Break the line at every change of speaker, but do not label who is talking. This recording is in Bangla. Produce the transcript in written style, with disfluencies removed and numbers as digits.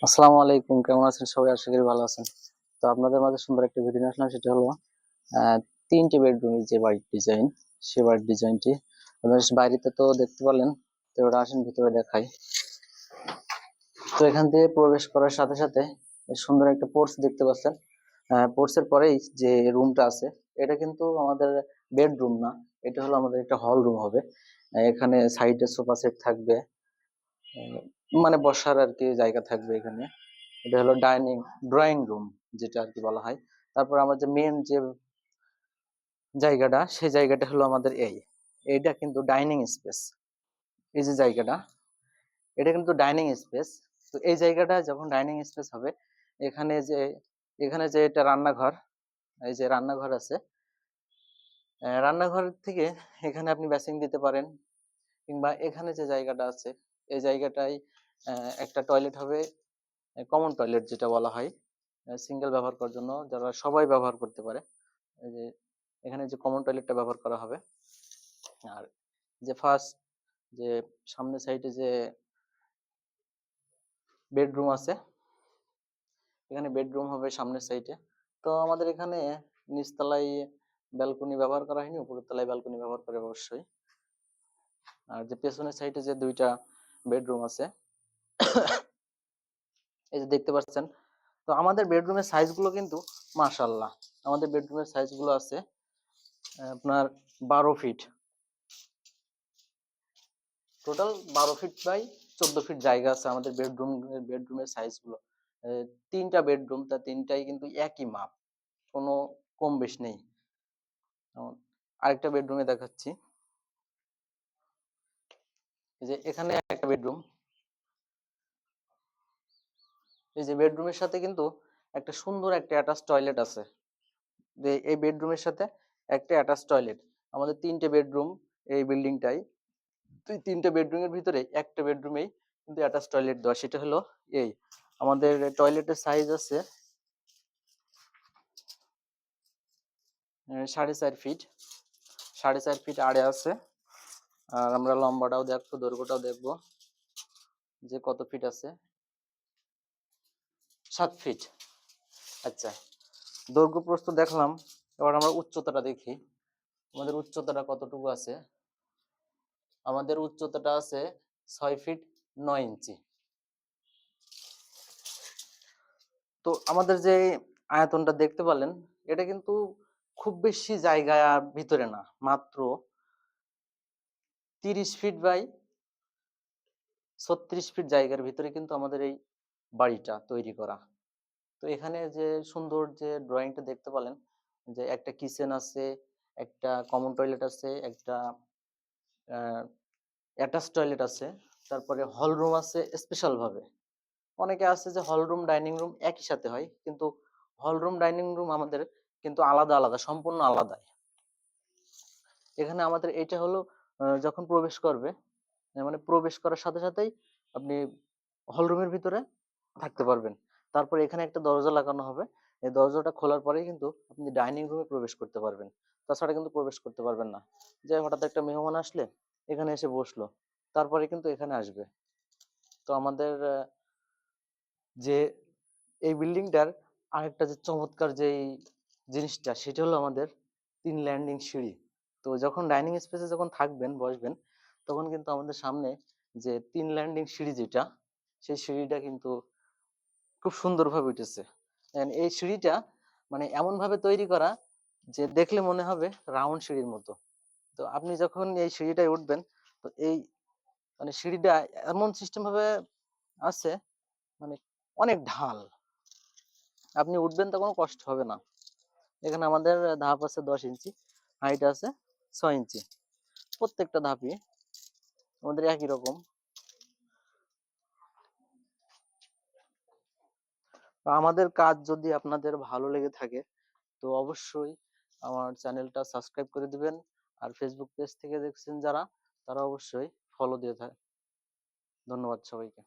আসসালামু আলাইকুম, কেমন আছেন সবাই? আশা করি ভালো আছেন। তো আপনাদের মাঝে সুন্দর একটা ভিডিও নিয়ে আসলাম, সেটা হলো আহ, তিনটে বেডরুমের যে বাড়ির ডিজাইন, সে বাড়ির ডিজাইনটি আপনার বাইরেতে তো দেখতে পারলেন। তো ওটা আসেন ভিতরে দেখাই। তো এখান থেকে প্রবেশ করার সাথে সাথে বেশ সুন্দর একটা পোর্চ দেখতে পাচ্ছেন। পোর্চের পরেই যে রুমটা আছে, এটা কিন্তু আমাদের বেডরুম না, এটা হলো আমাদের একটা হল রুম হবে। এখানে সাইডে সোফা সেট থাকবে, আহ, মানে বসার আর কি জায়গা থাকবে এখানে। এটা হলো ডাইনিং ড্রয়িং রুম যেটা আর কি বলা হয়। তারপর আমার যে মেন যে জায়গাটা, সেই জায়গাটা হলো আমাদের এইটা কিন্তু ডাইনিং স্পেস। এই যে জায়গাটা, এটা কিন্তু ডাইনিং স্পেস। তো এই জায়গাটা যখন ডাইনিং স্পেস হবে, এখানে যে এখানে যে এটা রান্নাঘর, এই যে রান্নাঘর আছে, রান্নাঘর থেকে এখানে আপনি বেসিং দিতে পারেন। কিংবা এখানে যে জায়গাটা আছে, এই জায়গাটায় একটা টয়লেট হবে, কমন টয়লেট যেটা বলা হয়, সিঙ্গেল ব্যবহার করার জন্য, যারা সবাই ব্যবহার করতে পারে। এই যে এখানে যে কমন টয়লেটটা ব্যবহার করা হবে। আর যে ফার্স্ট যে সামনে সাইডে যে বেডরুম আছে, এখানে বেডরুম হবে সামনের সাইডে। তো আমাদের এখানে নিচতলায় ব্যালকনি ব্যবহার করা হয়নি, উপরের তলায় ব্যালকনি ব্যবহার করে অবশ্যই। আর যে পেছনের সাইডে যে দুইটা বেডরুম আছে, এই যে দেখতে পাচ্ছেন। তো আমাদের বেডরুমের সাইজ গুলো কিন্তু মাশাআল্লাহ, আমাদের বেডরুমের সাইজ গুলো আছে আপনার 12 feet, total 12 feet by 14 feet জায়গা আছে আমাদের বেডরুমের সাইজ গুলো। তিনটা বেডরুম, তা তিনটাই কিন্তু একই মাপ, কোনো কম বেশ নেই। আরেকটা বেডরুমে দেখাচ্ছি। এই যে এখানে একটা বেডরুম, এই যে বেডরুমের সাথে কিন্তু একটা সুন্দর একটা অ্যাটাচ টয়লেট আছে। যে এই বেডরুমের সাথে একটা অ্যাটাচ টয়লেট। আমাদের তিনটে বেডরুম এই বিল্ডিংটাই। তুই তিনটে বেডরুমের ভিতরে একটা বেডরুমেই কিন্তু অ্যাটাচ টয়লেট দেওয়া, সেটা হলো এই আমাদের টয়লেটের সাইজ আছে 4.5 ফিট, 4.5 ফিট আড়ে আছে। আর আমরা লম্বাটাও দেখবো, দৈর্ঘ্যটাও দেখবো যে কত ফিট আছে। 7 ফিট। আচ্ছা, দৈর্ঘ্য প্রস্থ দেখলাম, এবার আমরা উচ্চতাটা দেখি। আমাদের উচ্চতাটা কতটুকু আছে? আমাদের উচ্চতাটা আছে 6 ফিট 9 ইঞ্চি। তো আমাদের যে আয়তনটা দেখতে পারলেন, এটা কিন্তু খুব বেশি জায়গা ভিতরে না, মাত্র 30 ফিট বাই 36 ফিট জায়গার ভিতরে কিন্তু আমাদের এই বাড়িটা তৈরি করা। তো এখানে যে সুন্দর যে ড্রয়িংটা দেখতে পেলেন, যে একটা কিচেন আছে, একটা কমন টয়লেট আছে, একটা অ্যাটাচ টয়লেট আছে, তারপরে হল রুম আছে স্পেশাল ভাবে। অনেকে আছে যে হল রুম ডাইনিং রুম একই সাথে হয়, কিন্তু হল রুম ডাইনিং রুম আমাদের কিন্তু আলাদা আলাদা, সম্পূর্ণ আলাদা। এখানে আমাদের এটা হলো যখন প্রবেশ করবে, মানে প্রবেশ করার সাথে সাথেই আপনি হল রুমের ভিতরে থাকতে পারবেন। তারপরে এখানে একটা দরজা লাগানো হবে, এই দরজাটা খোলার পরেই কিন্তু আপনি ডাইনিং রুমে প্রবেশ করতে পারবেন। তাছাড়া কিন্তু প্রবেশ করতে পারবেন না। যে হঠাৎ একটা মেহমান আসলে এখানে এসে বসলো, তারপরে কিন্তু এখানে আসবে। তো আমাদের যে এই বিল্ডিংটার আরেকটা যে চমৎকার যে জিনিসটা, সেটা হলো আমাদের 3 ল্যান্ডিং সিঁড়ি। তো যখন ডাইনিং স্পেসে যখন থাকবেন বসবেন, তখন কিন্তু আমাদের সামনে যে 3 ল্যান্ডিং সিঁড়ি যেটা, সেই সিঁড়িটা কিন্তু খুব সুন্দরভাবে উঠেছে। এই সিঁড়িটা মানে এমন ভাবে তৈরি করা যে দেখলে মনে হবে রাউন্ড সিঁড়ির মতো। তো আপনি যখন এই সিঁড়িটায় উঠবেন, তো এই মানে সিঁড়িটা এমন সিস্টেম ভাবে আছে, মানে অনেক ঢাল, আপনি উঠবেন তো কোনো কষ্ট হবে না। এখানে আমাদের ধাপ আছে 10 ইঞ্চি, হাইট আছে 6 ইঞ্চি। প্রত্যেকটা ধাপই আমাদের একই রকম। আমাদের কাজ যদি আপনাদের ভালো লেগে থাকে, তো অবশ্যই আমার চ্যানেলটা সাবস্ক্রাইব করে দিবেন। আর ফেসবুক পেজ থেকে দেখছেন যারা, তারা অবশ্যই ফলো দিয়ে থাকে। ধন্যবাদ সবাইকে।